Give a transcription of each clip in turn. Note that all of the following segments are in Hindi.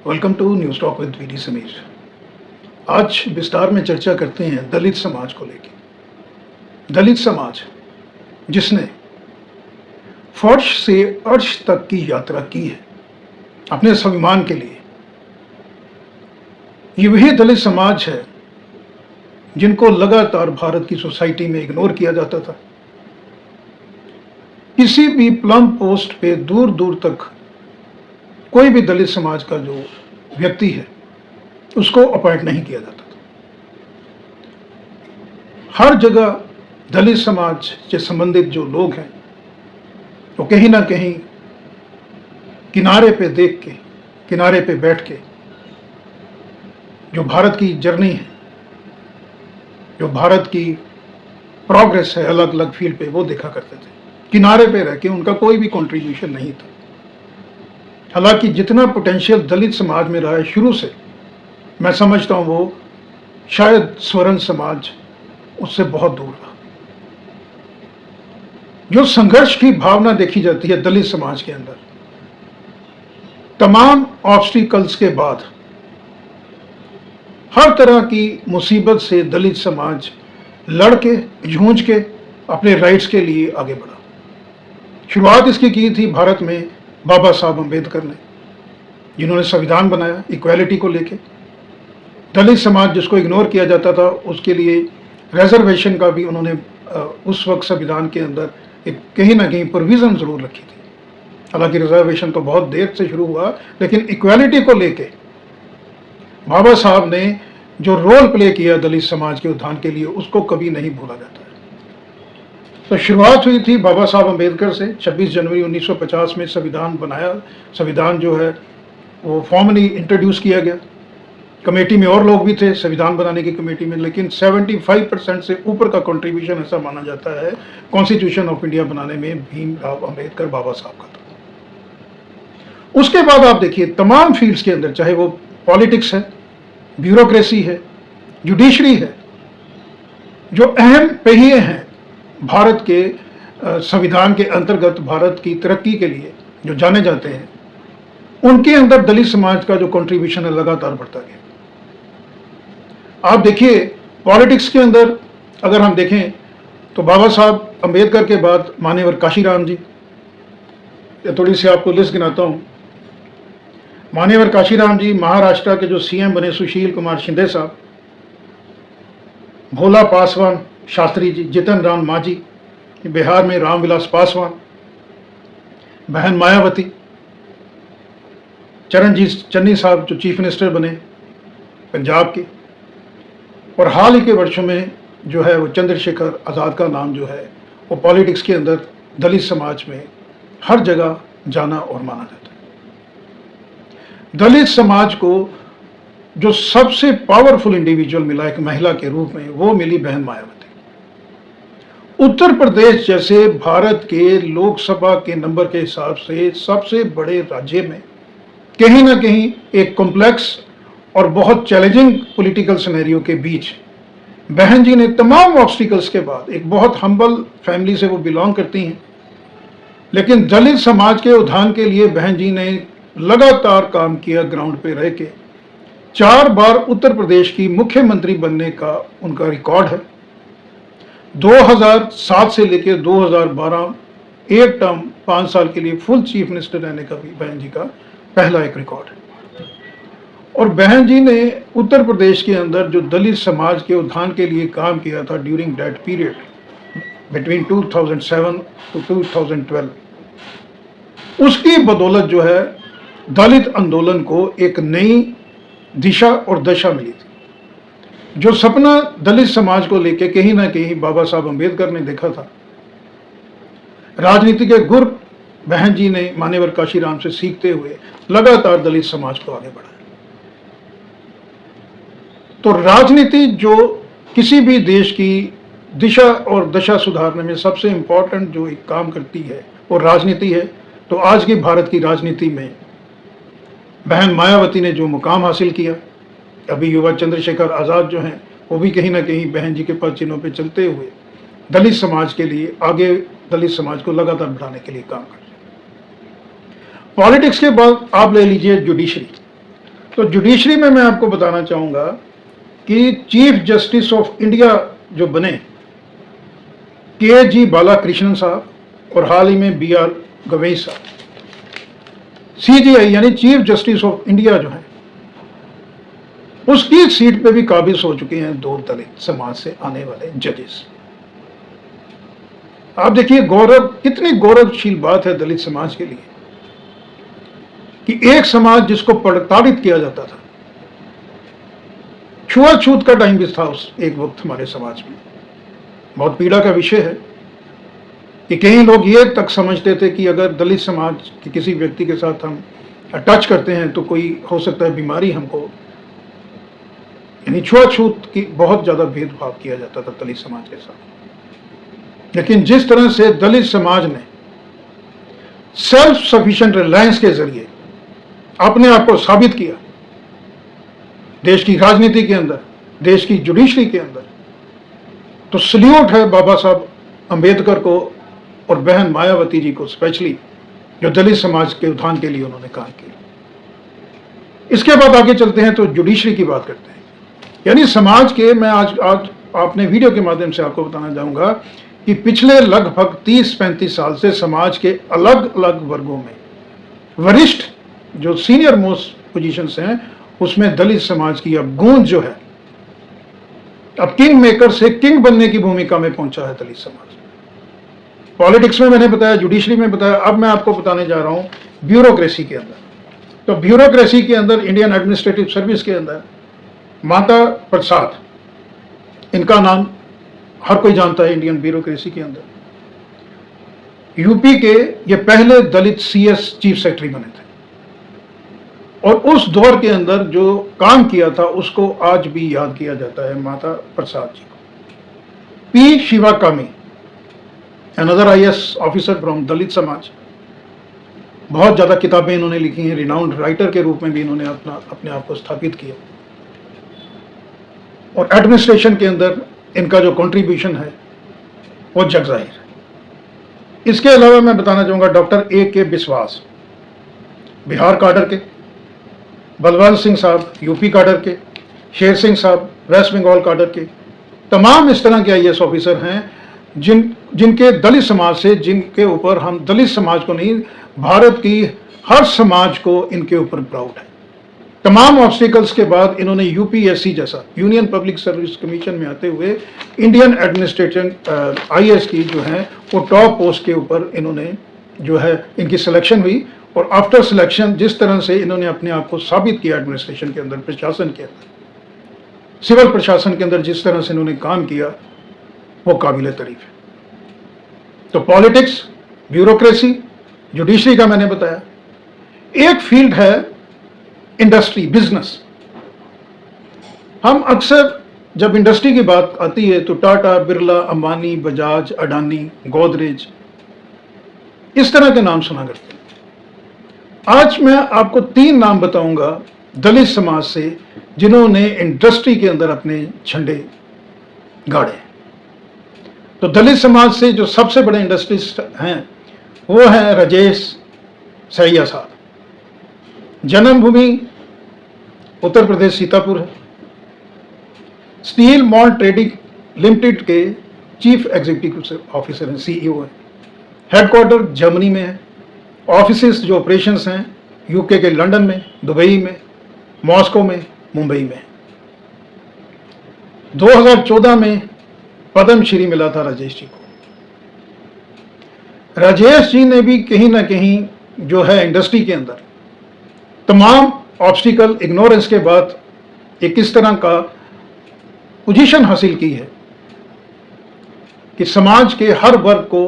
Welcome to news talk with VD Sameer. आज विस्तार में चर्चा करते हैं दलित समाज को लेकर। दलित समाज जिसने फर्श से अर्श तक की यात्रा की है अपने स्वाभिमान के लिए, ये वही दलित समाज है जिनको लगातार भारत की सोसाइटी में इग्नोर किया जाता था। किसी भी प्लम पोस्ट पे दूर दूर तक कोई भी दलित समाज का जो व्यक्ति है उसको अपॉइंट नहीं किया जाता था। हर जगह दलित समाज से संबंधित जो लोग हैं वो कहीं ना कहीं किनारे पे देख के, किनारे पे बैठ के जो भारत की जर्नी है, जो भारत की प्रोग्रेस है अलग अलग फील्ड पे, वो देखा करते थे। किनारे पे रह के उनका कोई भी कंट्रीब्यूशन नहीं था। हालांकि जितना पोटेंशियल दलित समाज में रहा है शुरू से, मैं समझता हूं वो शायद स्वर्ण समाज उससे बहुत दूर रहा। जो संघर्ष की भावना देखी जाती है दलित समाज के अंदर, तमाम ऑब्स्टिकल्स के बाद हर तरह की मुसीबत से दलित समाज लड़ के, जूझ के अपने राइट्स के लिए आगे बढ़ा। शुरुआत इसकी की थी भारत में बाबा साहब अम्बेडकर ने, जिन्होंने संविधान बनाया इक्वालिटी को लेके। दलित समाज जिसको इग्नोर किया जाता था उसके लिए रिजर्वेशन का भी उन्होंने उस वक्त संविधान के अंदर एक कहीं ना कहीं प्रोविजन जरूर रखी थी। हालांकि रिजर्वेशन तो बहुत देर से शुरू हुआ, लेकिन इक्वालिटी को लेके बाबा साहब ने जो रोल प्ले किया दलित समाज के उत्थान के लिए, उसको कभी नहीं भूला जाता है। तो शुरुआत हुई थी बाबा साहब अम्बेडकर से। 26 जनवरी 1950 में संविधान बनाया। संविधान जो है वो फॉर्मली इंट्रोड्यूस किया गया। कमेटी में और लोग भी थे संविधान बनाने की कमेटी में, लेकिन 75% से ऊपर का कंट्रीब्यूशन ऐसा माना जाता है कॉन्स्टिट्यूशन ऑफ इंडिया बनाने में भीमराव अम्बेडकर बाबा साहब का था। उसके बाद आप देखिए तमाम फील्ड्स के अंदर, चाहे वो पॉलिटिक्स है, ब्यूरोक्रेसी है, जुडिशरी है, जो अहम पहिए हैं भारत के संविधान के अंतर्गत भारत की तरक्की के लिए जो जाने जाते हैं, उनके अंदर दलित समाज का जो कंट्रीब्यूशन है लगातार बढ़ता गया। आप देखिए पॉलिटिक्स के अंदर अगर हम देखें तो बाबा साहब अम्बेडकर के बाद मान्यवर काशीराम जी, थोड़ी सी आपको लिस्ट गिनाता हूं। मान्यवर काशीराम जी महाराष्ट्र के जो सीएम बने, सुशील कुमार शिंदे साहब, भोला पासवान शास्त्री जी, जितन राम मांझी, बिहार में रामविलास पासवान, बहन मायावती, चरणजीत चन्नी साहब जो चीफ मिनिस्टर बने पंजाब के, और हाल ही के वर्षों में जो है वो चंद्रशेखर आज़ाद का नाम जो है वो पॉलिटिक्स के अंदर दलित समाज में हर जगह जाना और माना जाता है। दलित समाज को जो सबसे पावरफुल इंडिविजुअल मिला एक महिला के रूप में, वो मिली बहन मायावती। उत्तर प्रदेश जैसे भारत के लोकसभा के नंबर के हिसाब से सबसे बड़े राज्य में कहीं ना कहीं एक कॉम्प्लेक्स और बहुत चैलेंजिंग पॉलिटिकल सिनेरियो के बीच बहन जी ने तमाम ऑब्स्टिकल्स के बाद, एक बहुत हम्बल फैमिली से वो बिलोंग करती हैं, लेकिन दलित समाज के उत्थान के लिए बहन जी ने लगातार काम किया। ग्राउंड पे रह के 4 बार उत्तर प्रदेश की मुख्यमंत्री बनने का उनका रिकॉर्ड है। 2007 से लेकर 2012 एक टर्म 5 साल के लिए फुल चीफ मिनिस्टर रहने का भी बहन जी का पहला एक रिकॉर्ड है। और बहन जी ने उत्तर प्रदेश के अंदर जो दलित समाज के उत्थान के लिए काम किया था during that period between 2007 to 2012, उसकी बदौलत जो है दलित आंदोलन को एक नई दिशा और दशा मिली थी। जो सपना दलित समाज को लेके कहीं ना कहीं बाबा साहब अम्बेडकर ने देखा था, राजनीति के गुर बहन जी ने मान्यवर काशीराम से सीखते हुए लगातार दलित समाज को आगे बढ़ाया। तो राजनीति जो किसी भी देश की दिशा और दशा सुधारने में सबसे इंपॉर्टेंट जो एक काम करती है वो राजनीति है। तो आज की भारत की राजनीति में बहन मायावती ने जो मुकाम हासिल किया, अभी युवा चंद्रशेखर आज़ाद जो हैं वो भी कहीं ना कहीं बहन जी के पद चिन्हों पर चलते हुए दलित समाज के लिए आगे, दलित समाज को लगातार बढ़ाने के लिए काम कर रहे हैं। पॉलिटिक्स के बाद आप ले लीजिए जुडिशरी। तो जुडिशरी में मैं आपको बताना चाहूँगा कि चीफ जस्टिस ऑफ इंडिया जो बने के जी बालाकृष्णन साहब और हाल ही में BR गवई साहब, CJI यानी चीफ जस्टिस ऑफ इंडिया जो है, उसकी सीट पे भी काबिज हो चुके हैं 2 दलित समाज से आने वाले जजेस। आप देखिए गौरव, कितनी गौरवशील बात है दलित समाज के लिए कि एक समाज जिसको प्रताड़ित किया जाता था, छुआछूत का टाइम भी था उस एक वक्त हमारे समाज में, बहुत पीड़ा का विषय है कि कई लोग ये तक समझते थे कि अगर दलित समाज के किसी व्यक्ति के साथ हम टच करते हैं तो कोई हो सकता है बीमारी हमको, यानी छुआछूत की बहुत ज्यादा भेदभाव किया जाता था दलित समाज के साथ। लेकिन जिस तरह से दलित समाज ने सेल्फ सफिशिएंट रिलायंस के जरिए अपने आप को साबित किया, देश की राजनीति के अंदर, देश की जुडिशरी के अंदर, तो सल्यूट है बाबा साहब अंबेडकर को और बहन मायावती जी को स्पेशली, जो दलित समाज के उत्थान के लिए उन्होंने काम किया। इसके बाद आगे चलते हैं तो जुडिशरी की बात करते हैं, यानी समाज के, मैं आज आपने वीडियो के माध्यम से आपको बताना चाहूंगा कि पिछले लगभग 30-35 साल से समाज के अलग अलग वर्गों में वरिष्ठ जो सीनियर मोस्ट पोजीशंस हैं, उसमें दलित समाज की अब गूंज जो है, अब किंग मेकर से किंग बनने की भूमिका में पहुंचा है दलित समाज। पॉलिटिक्स में मैंने बताया, जुडिशरी में बताया, अब मैं आपको बताने जा रहा हूं ब्यूरोक्रेसी के अंदर। तो ब्यूरोक्रेसी के अंदर, इंडियन एडमिनिस्ट्रेटिव सर्विस के अंदर माता प्रसाद, इनका नाम हर कोई जानता है इंडियन ब्यूरोक्रेसी के अंदर। यूपी के ये पहले दलित CS चीफ सेक्रेटरी बने थे और उस दौर के अंदर जो काम किया था उसको आज भी याद किया जाता है, माता प्रसाद जी को। P Sivakami, another IAS officer from Dalit समाज, बहुत ज्यादा किताबें इन्होंने लिखी हैं, रिनाउंड राइटर के रूप में भी इन्होंने अपने आप को स्थापित किया और एडमिनिस्ट्रेशन के अंदर इनका जो कंट्रीब्यूशन है वो जग जाहिर है। इसके अलावा मैं बताना चाहूंगा डॉक्टर AK बिस्वास, बिहार काडर के, बलवंत सिंह साहब यूपी काडर के, शेर सिंह साहब वेस्ट बंगाल काडर के, तमाम इस तरह के IAS ऑफिसर हैं जिनके दलित समाज से, जिनके ऊपर हम दलित समाज को नहीं, भारत की हर समाज को इनके ऊपर प्राउड है। तमाम ऑब्स्टिकल्स के बाद इन्होंने UPSC जैसा, यूनियन पब्लिक सर्विस कमीशन में आते हुए इंडियन एडमिनिस्ट्रेशन IAS की जो है वो टॉप पोस्ट के ऊपर इन्होंने जो है इनकी सिलेक्शन हुई और आफ्टर सिलेक्शन जिस तरह से इन्होंने अपने आप को साबित किया एडमिनिस्ट्रेशन के अंदर, प्रशासन के अंदर, सिविल प्रशासन के अंदर जिस तरह से इन्होंने काम किया वो काबिल तारीफ है। तो पॉलिटिक्स, ब्यूरोक्रेसी, जुडिशरी का मैंने बताया। एक फील्ड है इंडस्ट्री, बिजनेस। हम अक्सर जब इंडस्ट्री की बात आती है तो टाटा, बिरला, अंबानी, बजाज, अडानी, गोदरेज, इस तरह के नाम सुना करते हैं। आज मैं आपको 3 नाम बताऊंगा दलित समाज से जिन्होंने इंडस्ट्री के अंदर अपने झंडे गाड़े। तो दलित समाज से जो सबसे बड़े इंडस्ट्रिस्ट हैं वो है राजेश सैया साहब। जन्मभूमि उत्तर प्रदेश सीतापुर है। स्टील मॉल्ट ट्रेडिंग लिमिटेड के चीफ एग्जीक्यूटिव ऑफिसर हैं, CEO हैं। हेडक्वार्टर जर्मनी में है। ऑफिसेस जो ऑपरेशंस हैं यूके के लंदन में, दुबई में, मॉस्को में, मुंबई में। 2014 में पद्मश्री मिला था राजेश जी को। राजेश जी ने भी कहीं ना कहीं जो है इंडस्ट्री के अंदर तमाम ऑब्स्टिकल इग्नोरेंस के बाद एक इस तरह का पोजीशन हासिल की है कि समाज के हर वर्ग को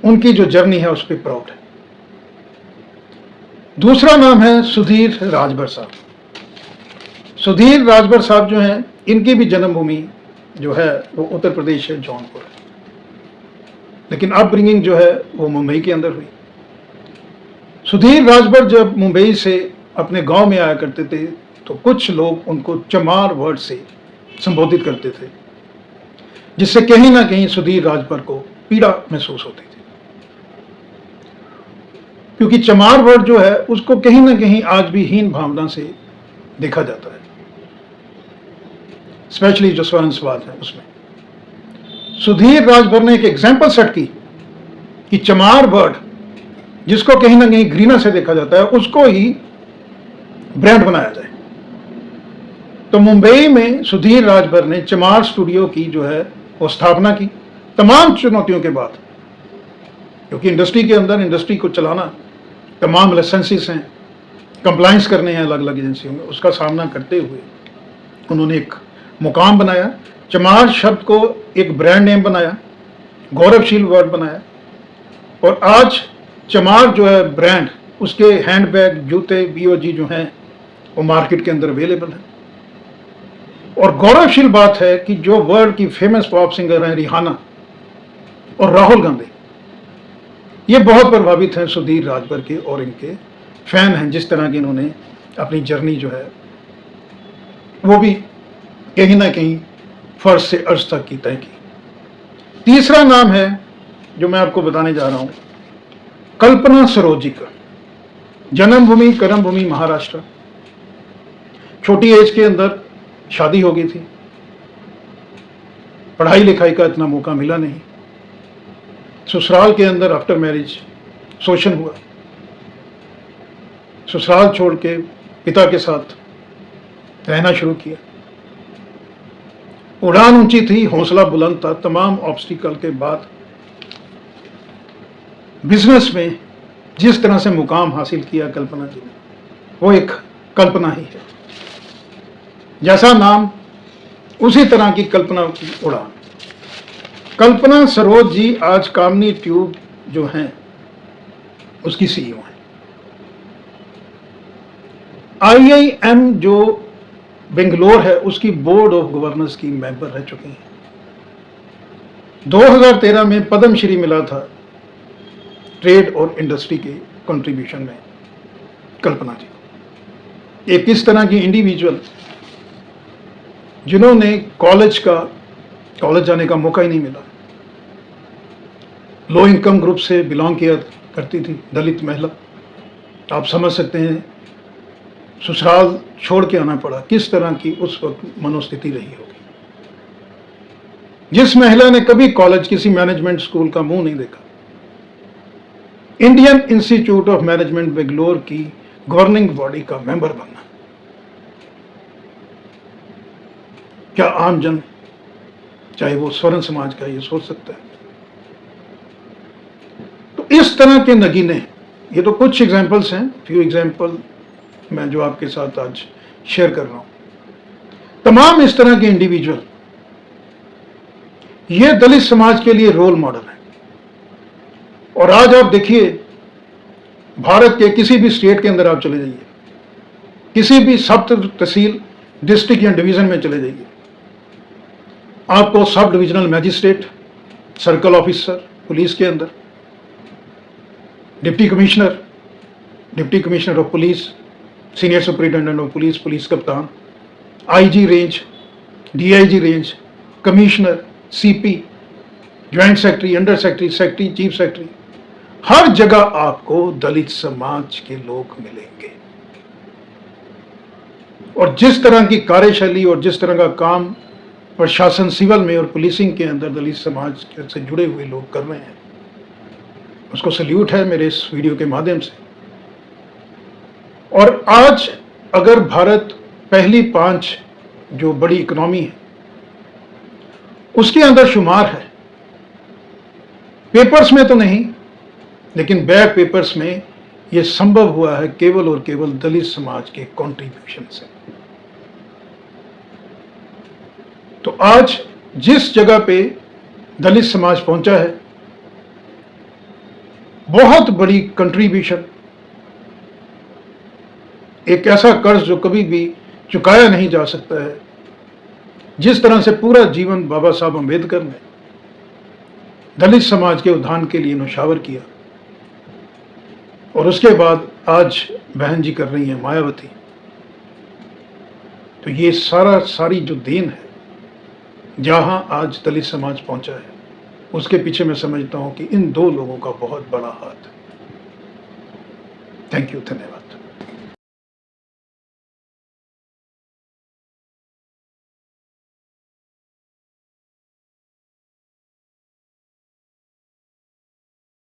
उनकी जो जर्नी है उस पर प्राउड है। दूसरा नाम है सुधीर राजभर साहब। सुधीर राजभर साहब जो हैं, इनकी भी जन्मभूमि जो है वो उत्तर प्रदेश है, जौनपुर है, लेकिन अपब्रिंगिंग जो है वो मुंबई के अंदर हुई। सुधीर राजभर जब मुंबई से अपने गांव में आया करते थे तो कुछ लोग उनको चमार वर्ड से संबोधित करते थे, जिससे कहीं ना कहीं सुधीर राजभर को पीड़ा महसूस होती थी, क्योंकि चमार वर्ड जो है उसको कहीं ना कहीं आज भी हीन भावना से देखा जाता है, स्पेशली जो स्वरंसवाद है उसमें। सुधीर राजभर ने एक एग्जाम्पल सेट की कि चमार वर्ड, जिसको कहीं ना कहीं घृणा से देखा जाता है, उसको ही ब्रांड बनाया जाए। तो मुंबई में सुधीर राजभर ने चमार स्टूडियो की जो है वो स्थापना की, तमाम चुनौतियों के बाद, क्योंकि इंडस्ट्री के अंदर इंडस्ट्री को चलाना, तमाम लाइसेंसेस हैं, कंप्लायंस करने हैं अलग अलग एजेंसियों में, उसका सामना करते हुए उन्होंने एक मुकाम बनाया, चमार शब्द को एक ब्रांड नेम बनाया, गौरवशील वर्ड बनाया, और आज चमार जो है ब्रांड, उसके हैंडबैग, जूते, बीओजी जो हैं वो मार्केट के अंदर अवेलेबल है। और गौरवशील बात है कि जो वर्ल्ड की फेमस पॉप सिंगर हैं रिहाना और राहुल गांधी, ये बहुत प्रभावित हैं सुधीर राजभर के और इनके फैन हैं, जिस तरह की इन्होंने अपनी जर्नी जो है वो भी कहीं ना कहीं फर्श से अर्श तक की तय की। तीसरा नाम है जो मैं आपको बताने जा रहा हूं, कल्पना सरोज का। जन्मभूमि कर्मभूमि महाराष्ट्र। छोटी एज के अंदर शादी हो गई थी, पढ़ाई लिखाई का इतना मौका मिला नहीं, ससुराल के अंदर आफ्टर मैरिज शोषण हुआ, ससुराल छोड़ के पिता के साथ रहना शुरू किया। उड़ान ऊंची थी, हौसला बुलंद था, तमाम ऑब्स्टिकल के बाद बिजनेस में जिस तरह से मुकाम हासिल किया कल्पना जी ने, वो एक कल्पना ही है। जैसा नाम उसी तरह की कल्पना की उड़ान। कल्पना सरोज जी आज कामनी ट्यूब जो हैं उसकी सीईओ हैं। आईआईएम जो बेंगलोर है उसकी बोर्ड ऑफ गवर्नर्स की मेंबर रह चुकी हैं। 2013 में पद्मश्री मिला था ट्रेड और इंडस्ट्री के कंट्रीब्यूशन में कल्पना जी। एक इस तरह की इंडिविजुअल जिन्होंने कॉलेज जाने का मौका ही नहीं मिला, लो इनकम ग्रुप से बिलोंग किया करती थी, दलित महिला, आप समझ सकते हैं ससुराल छोड़ के आना पड़ा, किस तरह की उस वक्त मनोस्थिति रही होगी। जिस महिला ने कभी कॉलेज, किसी मैनेजमेंट स्कूल का मुंह नहीं देखा, Indian institute of management Bangalore की गवर्निंग बॉडी का मेंबर बनना, क्या आम जन, चाहे वो स्वर्ण समाज का, ये सोच सकता है? तो इस तरह के नगीने, ये तो कुछ एग्जाम्पल्स हैं, फ्यू एग्जाम्पल मैं जो आपके साथ आज शेयर कर रहा हूं। तमाम इस तरह के इंडिविजुअल ये दलित समाज के लिए रोल मॉडल है। और आज आप देखिए, भारत के किसी भी स्टेट के अंदर आप चले जाइए, किसी भी सब तहसील, डिस्ट्रिक्ट या डिवीजन में चले जाइए, आपको sub divisional magistrate, circle officer police के अंदर, deputy commissioner of police, senior superintendent of police, police कप्तान, IG range, DIG range, commissioner, CP, joint secretary, under secretary, secretary, chief secretary, हर जगह आपको दलित समाज के लोग मिलेंगे। और जिस तरह की कार्यशैली और जिस तरह का काम प्रशासन, सिविल में और पुलिसिंग के अंदर दलित समाज से जुड़े हुए लोग कर रहे हैं, उसको सल्यूट है मेरे इस वीडियो के माध्यम से। और आज अगर भारत पहली 5 जो बड़ी इकोनॉमी है उसके अंदर शुमार है, पेपर्स में तो नहीं, लेकिन बैक पेपर्स में यह संभव हुआ है केवल और केवल दलित समाज के कंट्रीब्यूशन से। तो आज जिस जगह पे दलित समाज पहुंचा है, बहुत बड़ी कंट्रीब्यूशन, एक ऐसा कर्ज जो कभी भी चुकाया नहीं जा सकता है। जिस तरह से पूरा जीवन बाबा साहब अम्बेडकर ने दलित समाज के उत्थान के लिए न्यौछावर किया, और उसके बाद आज बहन जी कर रही हैं मायावती, तो ये सारी जो देन है, जहां आज दलित समाज पहुंचा है, उसके पीछे मैं समझता हूं कि इन 2 लोगों का बहुत बड़ा हाथ है। थैंक यू, धन्यवाद।